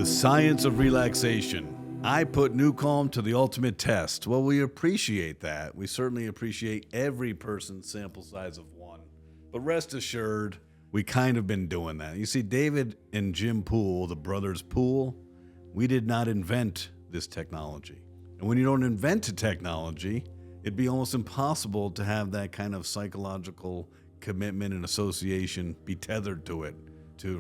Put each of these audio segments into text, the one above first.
The science of relaxation. I put NuCalm to the ultimate test. Well, we appreciate that. We certainly appreciate every person's sample size of one. But rest assured, we kind of been doing that. You see, David and Jim Poole, the brothers Poole, we did not invent this technology. And when you don't invent a technology, it'd be almost impossible to have that kind of psychological commitment and association be tethered to it.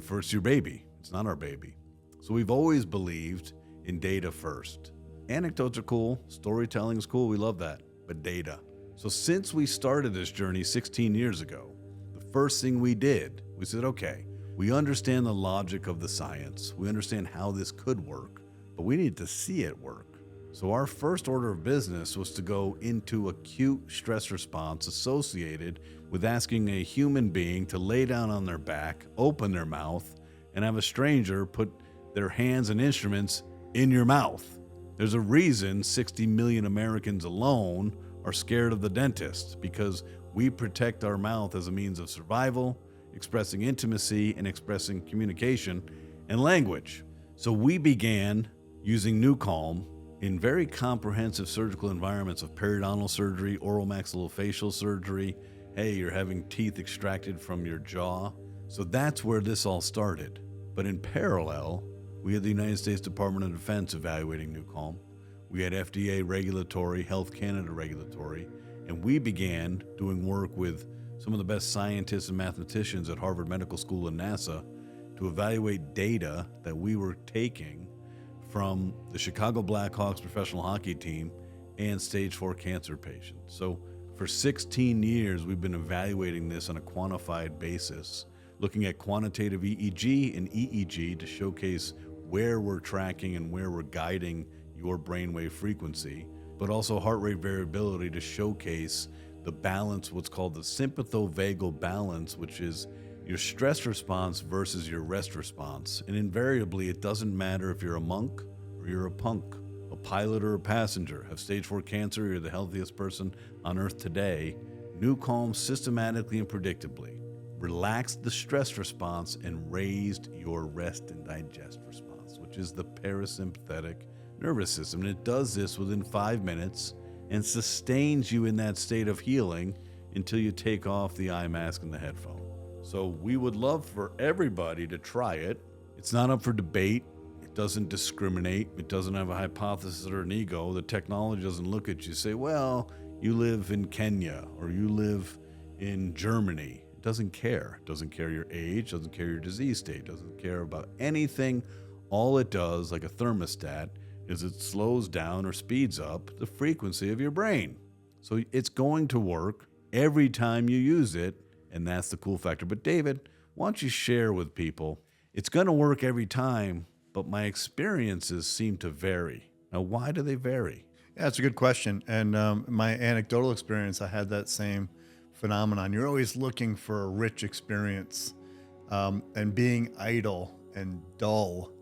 For it's your baby. It's not our baby. So we've always believed in data first. Anecdotes are cool. Storytelling is cool. We love that. But data. So since we started this journey 16 years ago, the first thing we did, we said, okay, we understand the logic of the science. We understand how this could work, but we need to see it work. So our first order of business was to go into acute stress response associated with asking a human being to lay down on their back, open their mouth, and have a stranger put their hands and instruments in your mouth. There's a reason 60 million Americans alone are scared of the dentist, because we protect our mouth as a means of survival, expressing intimacy, and expressing communication and language. So we began using NuCalm in very comprehensive surgical environments of periodontal surgery, oral maxillofacial surgery. Hey, you're having teeth extracted from your jaw. So that's where this all started. But in parallel, we had the United States Department of Defense evaluating NuCalm. We had FDA regulatory, Health Canada regulatory, and we began doing work with some of the best scientists and mathematicians at Harvard Medical School and NASA to evaluate data that we were taking from the Chicago Blackhawks professional hockey team and stage 4 cancer patients. So for 16 years, we've been evaluating this on a quantified basis, looking at quantitative EEG and EEG to showcase where we're tracking and where we're guiding your brainwave frequency, but also heart rate variability to showcase the balance, what's called the sympathovagal balance, which is your stress response versus your rest response. And invariably, it doesn't matter if you're a monk or you're a punk, a pilot or a passenger, have stage 4 cancer, you're the healthiest person on earth today. NuCalm systematically and predictably relaxed the stress response and raised your rest and digest response, which is the parasympathetic nervous system. And it does this within 5 minutes and sustains you in that state of healing until you take off the eye mask and the headphone. So we would love for everybody to try it. It's not up for debate. It doesn't discriminate. It doesn't have a hypothesis or an ego. The technology doesn't look at you and say, well, you live in Kenya or you live in Germany. It doesn't care. It doesn't care your age, doesn't care your disease state, doesn't care about anything. All it does, like a thermostat, is it slows down or speeds up the frequency of your brain. So it's going to work every time you use it, and that's the cool factor. But David, why don't you share with people, it's going to work every time, but my experiences seem to vary. Now, why do they vary? Yeah, that's a good question. And my anecdotal experience, I had that same phenomenon. You're always looking for a rich experience, and being idle and dull,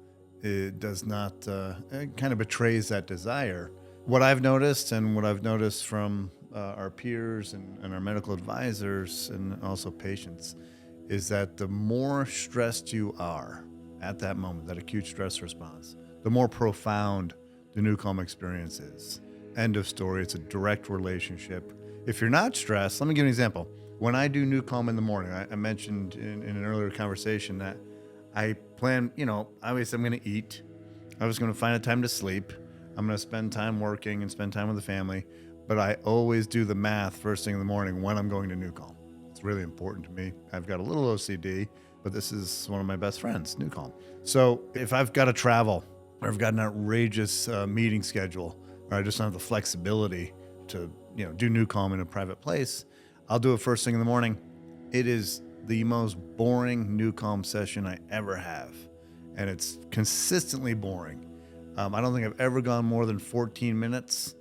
it does not, it kind of betrays that desire. What I've noticed and what I've noticed from our peers and our medical advisors and also patients is that the more stressed you are at that moment, that acute stress response, the more profound the NuCalm experience is. End of story. It's a direct relationship. If you're not stressed, let me give you an example. When I do NuCalm in the morning, I mentioned in an earlier conversation that I plan, obviously I'm going to eat. I was going to find a time to sleep. I'm going to spend time working and spend time with the family. But I always do the math first thing in the morning when I'm going to NuCalm. It's really important to me. I've got a little OCD, but this is one of my best friends, NuCalm. So if I've got to travel or I've got an outrageous meeting schedule, or I just don't have the flexibility to do NuCalm in a private place, I'll do it first thing in the morning. It is the most boring NuCalm session I ever have. And it's consistently boring. I don't think I've ever gone more than 14 minutes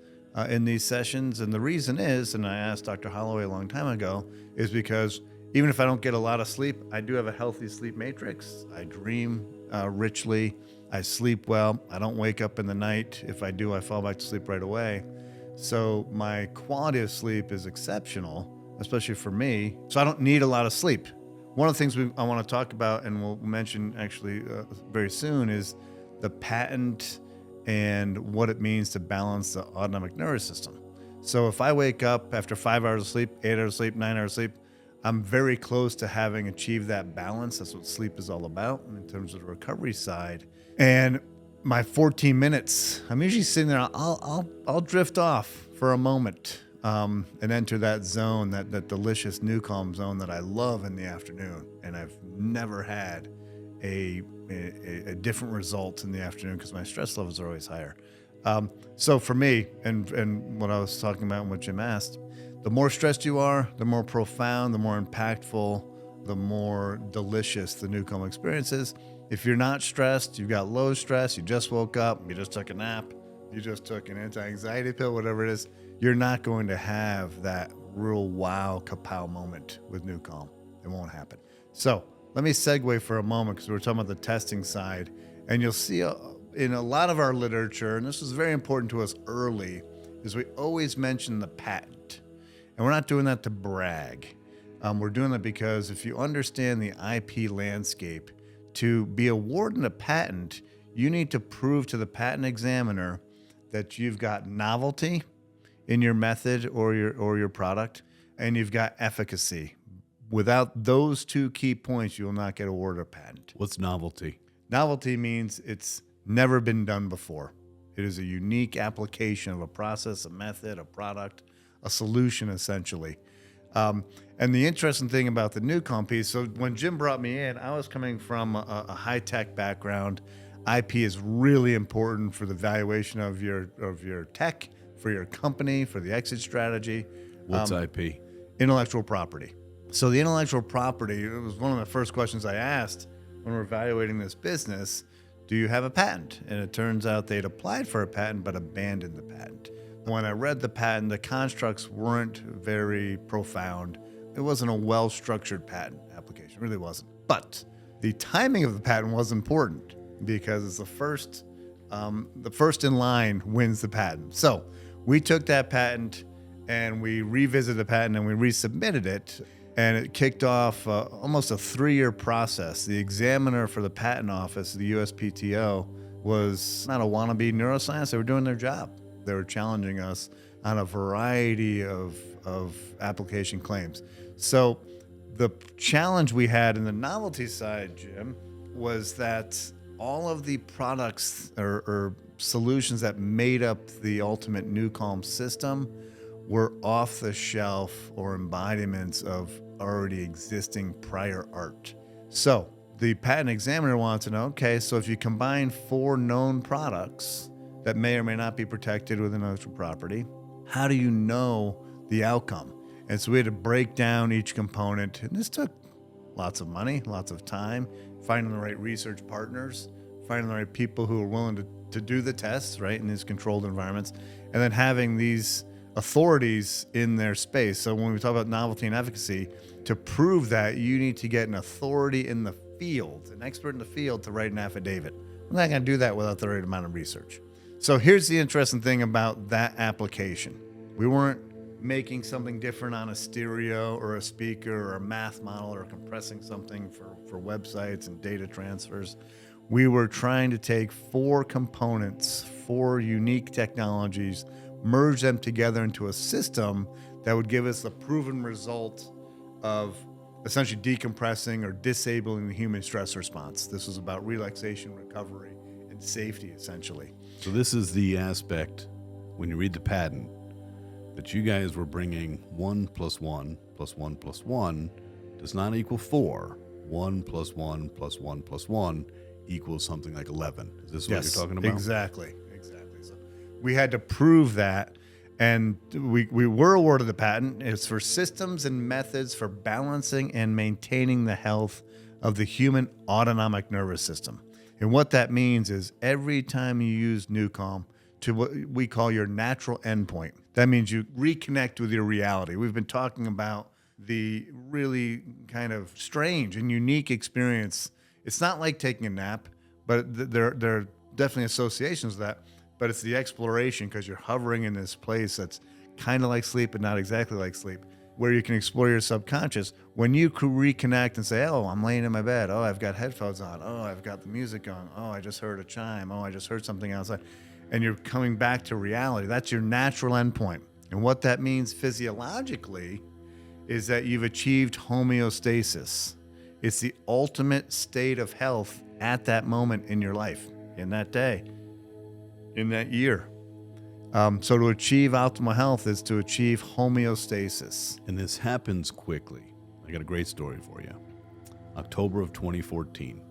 in these sessions. And the reason is, and I asked Dr. Holloway a long time ago, is because even if I don't get a lot of sleep, I do have a healthy sleep matrix. I dream richly. I sleep well. I don't wake up in the night. If I do, I fall back to sleep right away. So my quality of sleep is exceptional, especially for me. So I don't need a lot of sleep. One of the things I want to talk about, and we'll mention actually very soon, is the patent and what it means to balance the autonomic nervous system. So if I wake up after 5 hours of sleep, 8 hours of sleep, 9 hours of sleep, I'm very close to having achieved that balance. That's what sleep is all about in terms of the recovery side. And my 14 minutes, I'm usually sitting there, I'll drift off for a moment and enter that zone, that delicious NuCalm zone that I love in the afternoon. And I've never had a different result in the afternoon because my stress levels are always higher. So for me, and what I was talking about and what Jim asked, the more stressed you are, the more profound, the more impactful, the more delicious the NuCalm experience is. If you're not stressed, you've got low stress, you just woke up, you just took a nap, you just took an anti-anxiety pill, whatever it is, you're not going to have that real wow kapow moment with NuCalm. It won't happen. So let me segue for a moment because we're talking about the testing side, and you'll see in a lot of our literature, and this was very important to us early, is we always mention the patent. And we're not doing that to brag. We're doing that because if you understand the IP landscape, to be awarded a patent, you need to prove to the patent examiner that you've got novelty in your method or your product, and you've got efficacy. Without those two key points, you will not get awarded a patent. What's novelty? Novelty means it's never been done before. It is a unique application of a process, a method, a product, a solution, essentially. And the interesting thing about the NuCalm piece, so when Jim brought me in, I was coming from a high-tech background. IP is really important for the valuation of your tech, for your company, for the exit strategy. What's IP? Intellectual property. So the intellectual property, it was one of the first questions I asked when we're evaluating this business. Do you have a patent? And it turns out they'd applied for a patent but abandoned the patent. When I read the patent, the constructs weren't very profound. It wasn't a well-structured patent application. It really wasn't. But the timing of the patent was important because it's the first in line wins the patent. So we took that patent and we revisited the patent and we resubmitted it. And it kicked off almost a 3-year process. The examiner for the patent office, the USPTO, was not a wannabe neuroscience. They were doing their job. They were challenging us on a variety of application claims. So the challenge we had in the novelty side, Jim, was that all of the products or solutions that made up the ultimate NuCalm system were off the shelf or embodiments of already existing prior art. So the patent examiner wanted to know, okay, so if you combine 4 known products that may or may not be protected with intellectual property, how do you know the outcome? And so we had to break down each component, and this took lots of money, lots of time, finding the right research partners, finding the right people who are willing to do the tests, right, in these controlled environments, and then having these authorities in their space. So when we talk about novelty and efficacy, to prove that, you need to get an authority in the field, an expert in the field, to write an affidavit. We're not going to do that without the right amount of research. So here's the interesting thing about that application. We weren't making something different on a stereo or a speaker or a math model or compressing something for websites and data transfers. We were trying to take 4 components, 4 unique technologies, merge them together into a system that would give us the proven result of essentially decompressing or disabling the human stress response. This was about relaxation, recovery, and safety, essentially. So this is the aspect, when you read the patent, that you guys were bringing 1 + 1 + 1 + 1 does not equal 4. 1 + 1 + 1 + 1 equals something like 11. Is this what you're talking about? Exactly. So we had to prove that, and we were awarded the patent. It's for systems and methods for balancing and maintaining the health of the human autonomic nervous system. And what that means is every time you use NuCalm to what we call your natural endpoint, that means you reconnect with your reality. We've been talking about the really kind of strange and unique experience. It's not like taking a nap, but there are definitely associations with that. But it's the exploration, because you're hovering in this place that's kind of like sleep, but not exactly like sleep. where you can explore your subconscious. When you could reconnect and say, oh, I'm laying in my bed. Oh, I've got headphones on. Oh, I've got the music on. Oh, I just heard a chime. Oh, I just heard something outside. And you're coming back to reality. That's your natural endpoint. And what that means physiologically is that you've achieved homeostasis. It's the ultimate state of health at that moment in your life, in that day, in that year. So to achieve optimal health is to achieve homeostasis. And this happens quickly. I got a great story for you. October of 2014,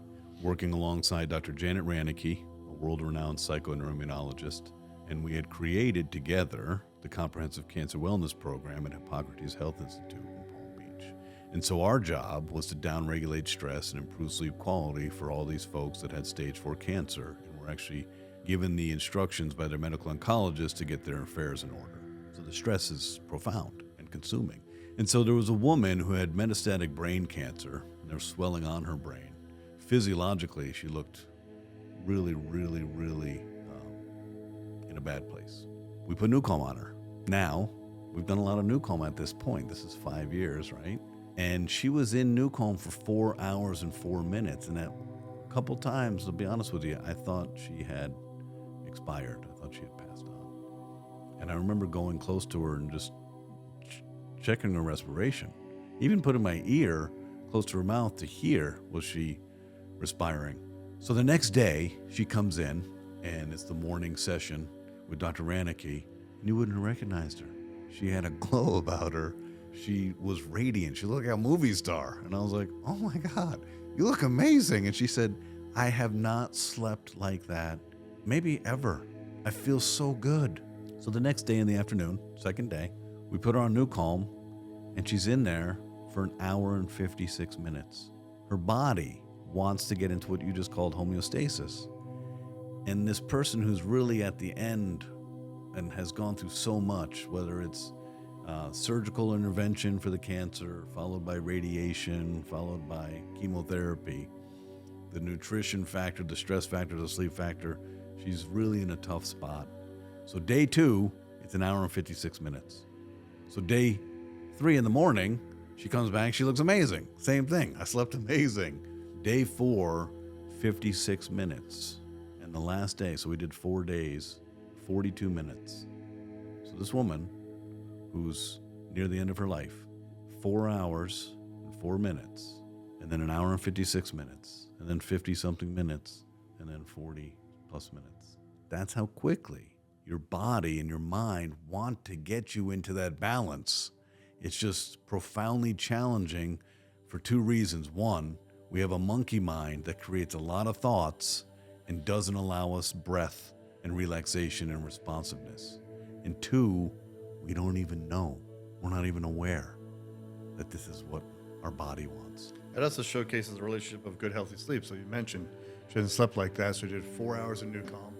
working alongside Dr. Janet Ranicky, a world-renowned psychoneuroimmunologist, and we had created together the Comprehensive Cancer Wellness Program at Hippocrates Health Institute in Palm Beach. And so our job was to downregulate stress and improve sleep quality for all these folks that had stage 4 cancer, and were actually given the instructions by their medical oncologist to get their affairs in order. So the stress is profound and consuming. And so there was a woman who had metastatic brain cancer, and there was swelling on her brain. Physiologically, she looked really in a bad place. We put NuCalm on her. Now, we've done a lot of NuCalm at this point. This is 5 years, right? And she was in NuCalm for 4 hours and 4 minutes. And a couple times, to be honest with you, I thought she had expired. I thought she had passed on. And I remember going close to her and just checking her respiration. Even putting my ear close to her mouth to hear, was she respiring? So the next day, she comes in, and it's the morning session with Dr. Ranicky, and you wouldn't have recognized her. She had a glow about her. She was radiant. She looked like a movie star. And I was like, oh my God, you look amazing. And she said, I have not slept like that, maybe ever. I feel so good. So the next day in the afternoon, second day, we put her on NuCalm, and she's in there for an hour and 56 minutes. Her body wants to get into what you just called homeostasis. And this person who's really at the end and has gone through so much, whether it's surgical intervention for the cancer, followed by radiation, followed by chemotherapy, the nutrition factor, the stress factor, the sleep factor, she's really in a tough spot. So day 2, it's an hour and 56 minutes. So day 3 in the morning, she comes back, she looks amazing. Same thing, I slept amazing. Day 4, 56 minutes. And the last day, so we did 4 days, 42 minutes. So this woman, who's near the end of her life, 4 hours and 4 minutes, and then an hour and 56 minutes, and then 50-something minutes, and then 40-plus minutes. That's how quickly your body and your mind want to get you into that balance. It's just profoundly challenging for 2 reasons. One, we have a monkey mind that creates a lot of thoughts and doesn't allow us breath and relaxation and responsiveness. And 2, we don't even know. We're not even aware that this is what our body wants. It also showcases the relationship of good, healthy sleep. So you mentioned she hasn't slept like that, so she did 4 hours of NuCalm,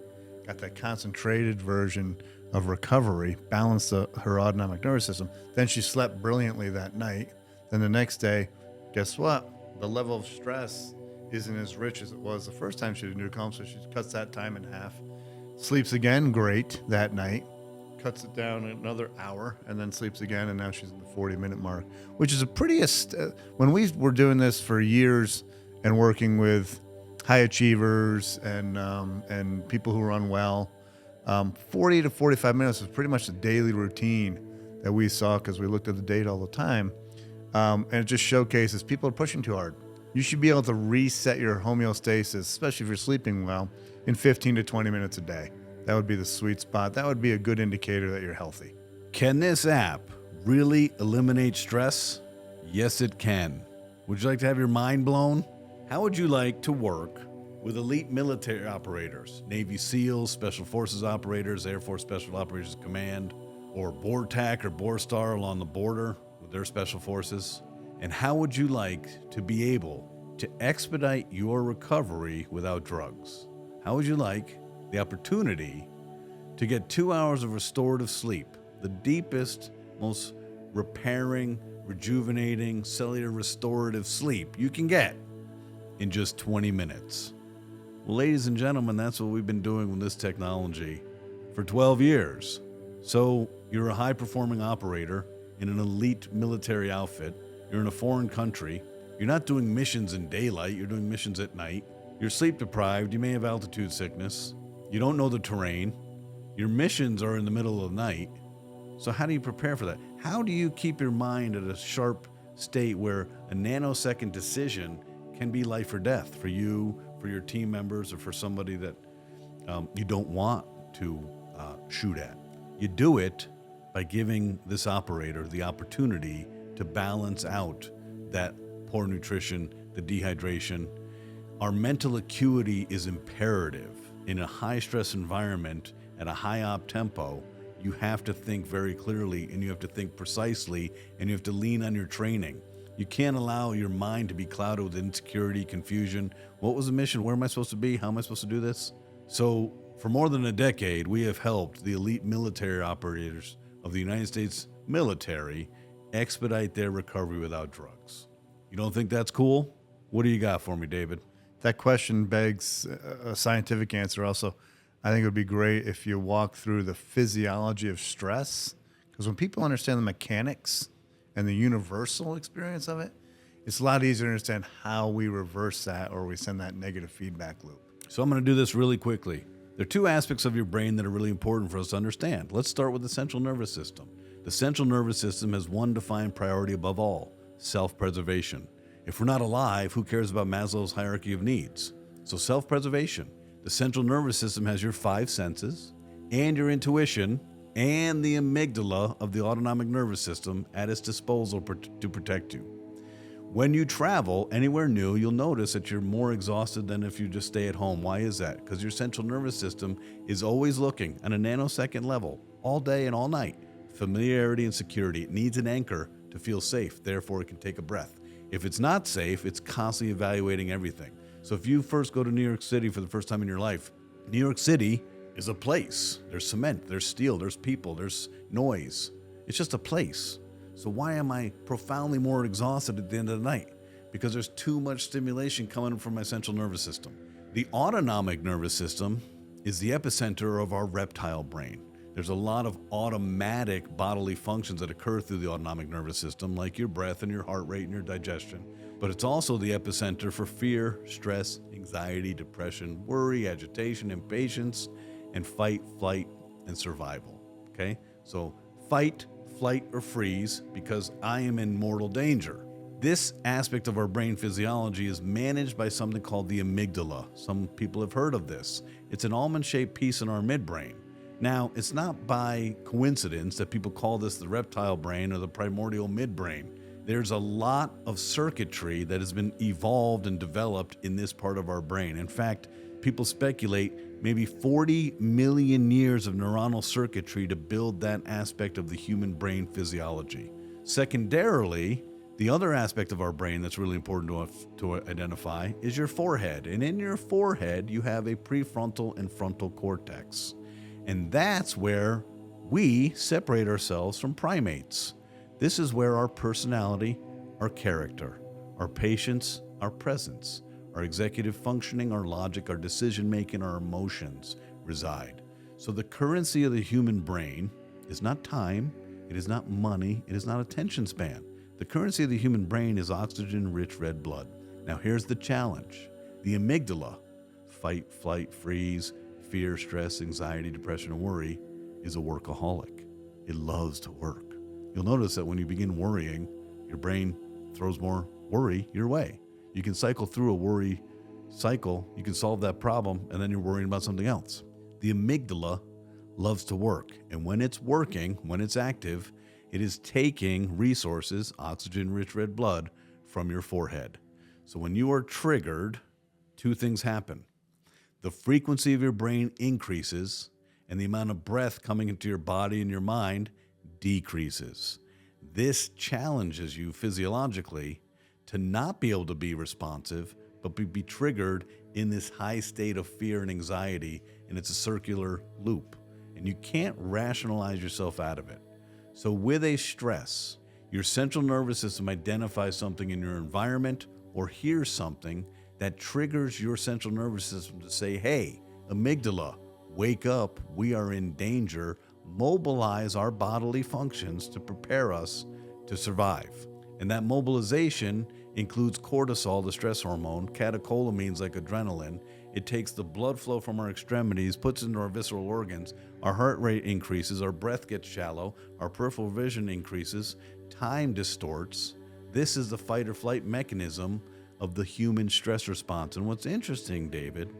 got that concentrated version of recovery, balanced her autonomic nervous system. Then she slept brilliantly that night. Then the next day, guess what? The level of stress isn't as rich as it was the first time she did NuCalm, so she cuts that time in half. Sleeps again great that night, cuts it down another hour, and then sleeps again, and now she's in the 40-minute mark, which is a pretty... when we were doing this for years and working with high achievers and people who run well, 40 to 45 minutes was pretty much the daily routine that we saw because we looked at the data all the time. And it just showcases people are pushing too hard. You should be able to reset your homeostasis, especially if you're sleeping well, in 15 to 20 minutes a day. That would be the sweet spot. That would be a good indicator that you're healthy. Can this app really eliminate stress? Yes, it can. Would you like to have your mind blown? How would you like to work with elite military operators, Navy SEALs, Special Forces operators, Air Force Special Operations Command, or BORTAC or BORSTAR along the border with their special forces? And how would you like to be able to expedite your recovery without drugs? How would you like the opportunity to get 2 hours of restorative sleep, the deepest, most repairing, rejuvenating, cellular restorative sleep you can get in just 20 minutes? Well, ladies and gentlemen, that's what we've been doing with this technology for 12 years. So you're a high-performing operator, in an elite military outfit. You're in a foreign country. You're not doing missions in daylight. You're doing missions at night. You're sleep deprived. You may have altitude sickness. You don't know the terrain. Your missions are in the middle of the night. So how do you prepare for that? How do you keep your mind at a sharp state where a nanosecond decision can be life or death for you, for your team members, or for somebody that you don't want to shoot at? You do it by giving this operator the opportunity to balance out that poor nutrition, the dehydration. Our mental acuity is imperative. In a high-stress environment, at a high-op tempo, you have to think very clearly, and you have to think precisely, and you have to lean on your training. You can't allow your mind to be clouded with insecurity, confusion. What was the mission? Where am I supposed to be? How am I supposed to do this? So for more than a decade, we have helped the elite military operators of the United States military expedite their recovery without drugs. You don't think that's cool? What do you got for me, David? That question begs a scientific answer also. I think it would be great if you walk through the physiology of stress, because when people understand the mechanics and the universal experience of it, it's a lot easier to understand how we reverse that or we send that negative feedback loop. So I'm going to do this really quickly. There are two aspects of your brain that are really important for us to understand. Let's start with the central nervous system. The central nervous system has one defined priority above all: self-preservation. If we're not alive, who cares about Maslow's hierarchy of needs? So self-preservation. The central nervous system has your five senses and your intuition and the amygdala of the autonomic nervous system at its disposal to protect you. When you travel anywhere new, you'll notice that you're more exhausted than if you just stay at home. Why is that? Because your central nervous system is always looking on a nanosecond level, all day and all night. Familiarity and security. It needs an anchor to feel safe. Therefore, it can take a breath. If it's not safe, it's constantly evaluating everything. So if you first go to New York City for the first time in your life, New York City is a place. There's cement, there's steel, there's people, there's noise. It's just a place. So why am I profoundly more exhausted at the end of the night? Because there's too much stimulation coming from my central nervous system. The autonomic nervous system is the epicenter of our reptile brain. There's a lot of automatic bodily functions that occur through the autonomic nervous system, like your breath and your heart rate and your digestion. But it's also the epicenter for fear, stress, anxiety, depression, worry, agitation, impatience, and fight, flight, and survival. Okay? So fight, flight, or freeze because I am in mortal danger. This aspect of our brain physiology is managed by something called the amygdala. Some people have heard of this. It's an almond-shaped piece in our midbrain. Now, it's not by coincidence that people call this the reptile brain or the primordial midbrain. There's a lot of circuitry that has been evolved and developed in this part of our brain. In fact, people speculate maybe 40 million years of neuronal circuitry to build that aspect of the human brain physiology. Secondarily, the other aspect of our brain that's really important to identify is your forehead. And in your forehead, you have a prefrontal and frontal cortex. And that's where we separate ourselves from primates. This is where our personality, our character, our patience, our presence, our executive functioning, our logic, our decision-making, our emotions reside. So the currency of the human brain is not time, it is not money, it is not attention span. The currency of the human brain is oxygen-rich red blood. Now here's the challenge. The amygdala, fight, flight, freeze, fear, stress, anxiety, depression, and worry, is a workaholic. It loves to work. You'll notice that when you begin worrying, your brain throws more worry your way. You can cycle through a worry cycle, you can solve that problem, and then you're worrying about something else. The amygdala loves to work, and when it's working, when it's active, it is taking resources, oxygen-rich red blood, from your forehead. So when you are triggered, two things happen. The frequency of your brain increases, and the amount of breath coming into your body and your mind decreases. This challenges you physiologically to not be able to be responsive, but be triggered in this high state of fear and anxiety, and it's a circular loop. And you can't rationalize yourself out of it. So with a stress, your central nervous system identifies something in your environment or hears something that triggers your central nervous system to say, hey, amygdala, wake up, we are in danger, mobilize our bodily functions to prepare us to survive. And that mobilization includes cortisol, the stress hormone, catecholamines like adrenaline. It takes the blood flow from our extremities, puts it into our visceral organs, our heart rate increases, our breath gets shallow, our peripheral vision increases, time distorts. This is the fight or flight mechanism of the human stress response. And what's interesting, David,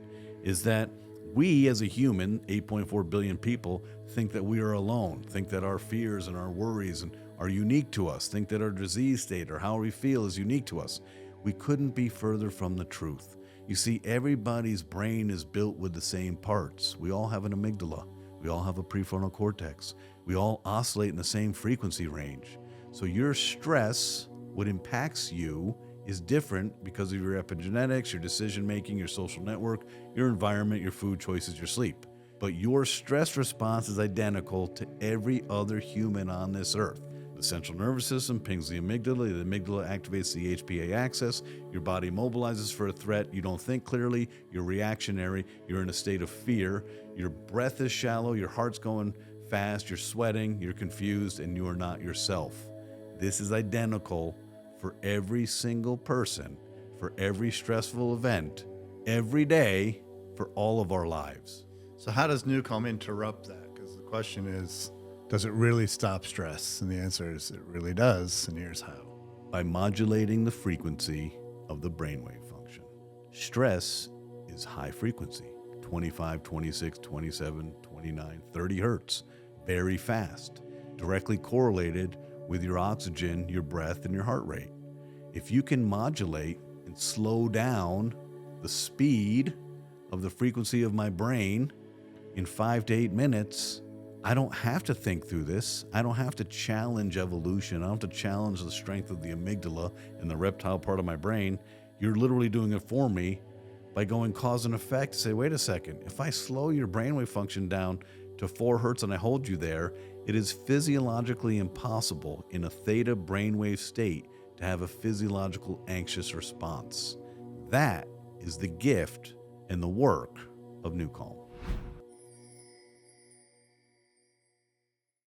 is that we as a human, 8.4 billion people, think that we are alone, think that our fears and our worries are unique to us, think that our disease state or how we feel is unique to us. We couldn't be further from the truth. You see, everybody's brain is built with the same parts. We all have an amygdala. We all have a prefrontal cortex. We all oscillate in the same frequency range. So your stress, what impacts you, is different because of your epigenetics, your decision making, your social network, your environment, your food choices, your sleep. But your stress response is identical to every other human on this earth. The central nervous system pings the amygdala activates the HPA axis, your body mobilizes for a threat, you don't think clearly, you're reactionary, you're in a state of fear, your breath is shallow, your heart's going fast, you're sweating, you're confused, and you are not yourself. This is identical for every single person, for every stressful event, every day, for all of our lives. So how does NuCalm interrupt that? Because the question is, does it really stop stress? And the answer is it really does, and here's how. By modulating the frequency of the brainwave function. Stress is high frequency, 25, 26, 27, 29, 30 hertz, very fast, directly correlated with your oxygen, your breath, and your heart rate. If you can modulate and slow down the speed of the frequency of my brain in 5 to 8 minutes, I don't have to think through this. I don't have to challenge evolution. I don't have to challenge the strength of the amygdala and the reptile part of my brain. You're literally doing it for me by going cause and effect to say, wait a second, if I slow your brainwave function down to 4 hertz and I hold you there, it is physiologically impossible in a theta brainwave state to have a physiological anxious response. That is the gift and the work of NuCalm.